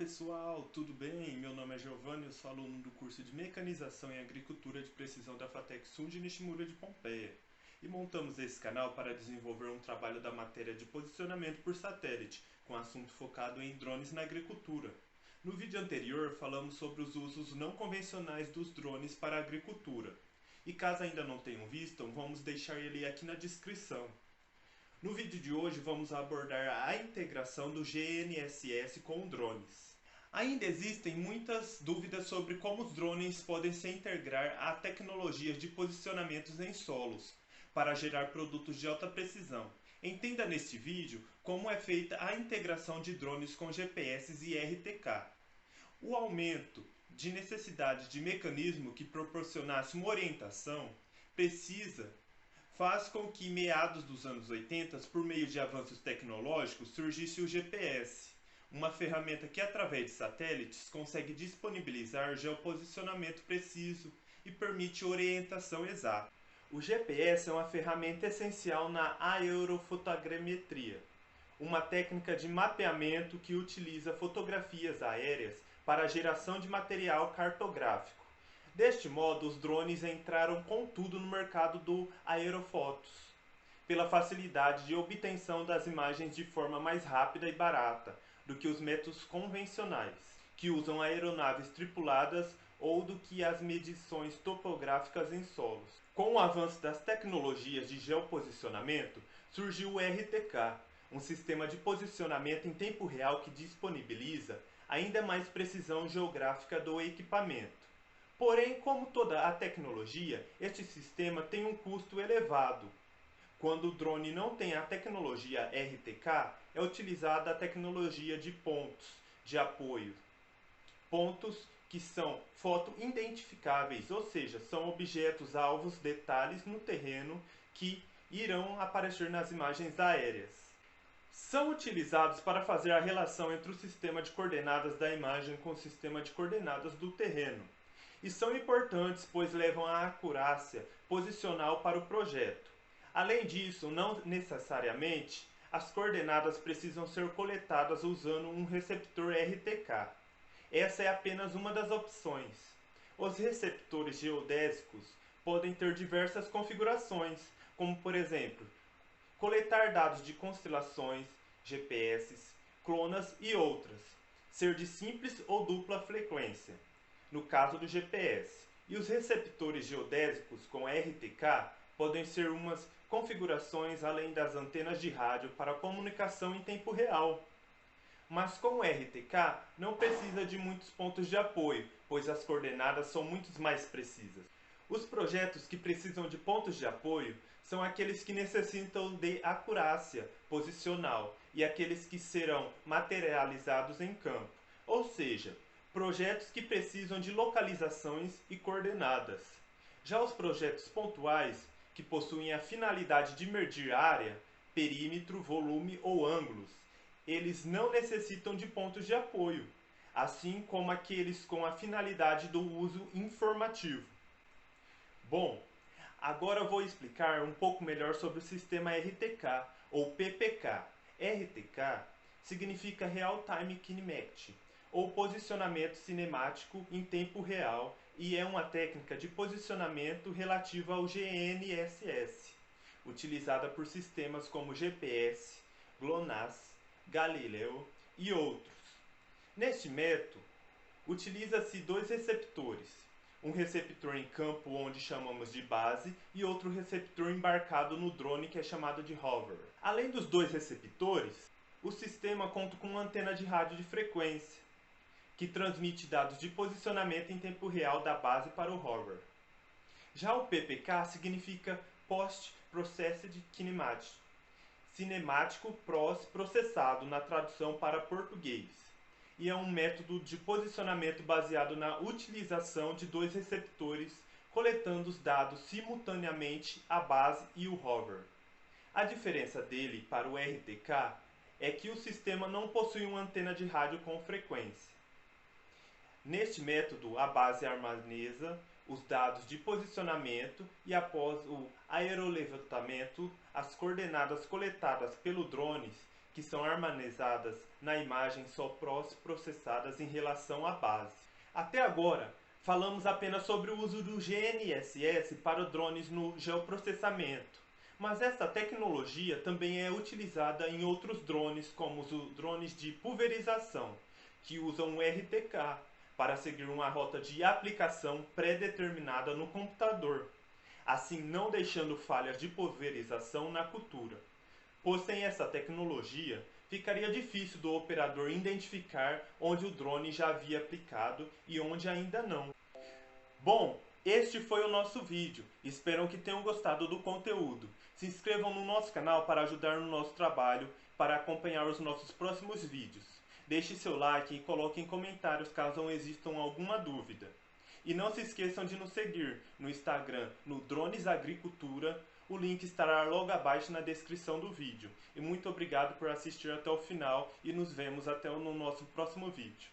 pessoal, tudo bem? Meu nome é Giovanni, eu sou aluno do curso de Mecanização em Agricultura de Precisão da FATEC Sund Nishimura de Pompeia. E montamos esse canal para desenvolver um trabalho da matéria de posicionamento por satélite, com assunto focado em drones na agricultura. No vídeo anterior falamos sobre os usos não convencionais dos drones para a agricultura. E caso ainda não tenham visto, vamos deixar ele aqui na descrição. No vídeo de hoje vamos abordar a integração do GNSS com drones. Ainda existem muitas dúvidas sobre como os drones podem se integrar a tecnologias de posicionamentos em solos para gerar produtos de alta precisão. Entenda neste vídeo como é feita a integração de drones com GPS e RTK. O aumento de necessidade de mecanismo que proporcionasse uma orientação faz com que, meados dos anos 80, por meio de avanços tecnológicos, surgisse o GPS, uma ferramenta que, através de satélites, consegue disponibilizar geoposicionamento preciso e permite orientação exata. O GPS é uma ferramenta essencial na aerofotogrametria, uma técnica de mapeamento que utiliza fotografias aéreas para a geração de material cartográfico. Deste modo, os drones entraram com tudo no mercado do aerofotos, pela facilidade de obtenção das imagens de forma mais rápida e barata do que os métodos convencionais, que usam aeronaves tripuladas, ou do que as medições topográficas em solos. Com o avanço das tecnologias de geoposicionamento, surgiu o RTK, um sistema de posicionamento em tempo real que disponibiliza ainda mais precisão geográfica do equipamento. Porém, como toda a tecnologia, este sistema tem um custo elevado. Quando o drone não tem a tecnologia RTK, é utilizada a tecnologia de pontos de apoio. Pontos que são foto-identificáveis, ou seja, são objetos alvos, detalhes no terreno que irão aparecer nas imagens aéreas. São utilizados para fazer a relação entre o sistema de coordenadas da imagem com o sistema de coordenadas do terreno. E são importantes, pois levam a acurácia posicional para o projeto. Além disso, não necessariamente as coordenadas precisam ser coletadas usando um receptor RTK. Essa é apenas uma das opções. Os receptores geodésicos podem ter diversas configurações, como por exemplo, coletar dados de constelações, GPS, clonas e outras, ser de simples ou dupla frequência, no caso do GPS. E os receptores geodésicos com RTK podem ser umas configurações além das antenas de rádio para comunicação em tempo real. Mas com o RTK não precisa de muitos pontos de apoio, pois as coordenadas são muito mais precisas. Os projetos que precisam de pontos de apoio são aqueles que necessitam de acurácia posicional e aqueles que serão materializados em campo, ou seja, projetos que precisam de localizações e coordenadas. Já os projetos pontuais, que possuem a finalidade de medir área, perímetro, volume ou ângulos, eles não necessitam de pontos de apoio, assim como aqueles com a finalidade do uso informativo. Bom, agora vou explicar um pouco melhor sobre o sistema RTK ou PPK. RTK significa Real Time Kinematic, ou posicionamento cinemático em tempo real, e é uma técnica de posicionamento relativa ao GNSS, utilizada por sistemas como GPS, GLONASS, Galileu e outros. Neste método, utiliza-se dois receptores, um receptor em campo, onde chamamos de base, e outro receptor embarcado no drone, que é chamado de hover. Além dos dois receptores, o sistema conta com uma antena de rádio de frequência, que transmite dados de posicionamento em tempo real da base para o hover. Já o PPK significa Post Processed Kinematic, cinemático processado na tradução para português, e é um método de posicionamento baseado na utilização de dois receptores coletando os dados simultaneamente a base e o hover. A diferença dele para o RTK é que o sistema não possui uma antena de rádio com frequência. Neste método, a base armazena os dados de posicionamento e, após o aerolevantamento, as coordenadas coletadas pelo drones que são armazenadas na imagem só processadas em relação à base. Até agora, falamos apenas sobre o uso do GNSS para drones no geoprocessamento, mas essa tecnologia também é utilizada em outros drones, como os drones de pulverização, que usam o RTK para seguir uma rota de aplicação pré-determinada no computador, assim não deixando falhas de pulverização na cultura. Pois sem essa tecnologia, ficaria difícil do operador identificar onde o drone já havia aplicado e onde ainda não. Bom, este foi o nosso vídeo. Espero que tenham gostado do conteúdo. Se inscrevam no nosso canal para ajudar no nosso trabalho, para acompanhar os nossos próximos vídeos. Deixe seu like e coloque em comentários caso existam alguma dúvida. E não se esqueçam de nos seguir no Instagram, no Drones Agricultura. O link estará logo abaixo na descrição do vídeo. E muito obrigado por assistir até o final e nos vemos até no nosso próximo vídeo.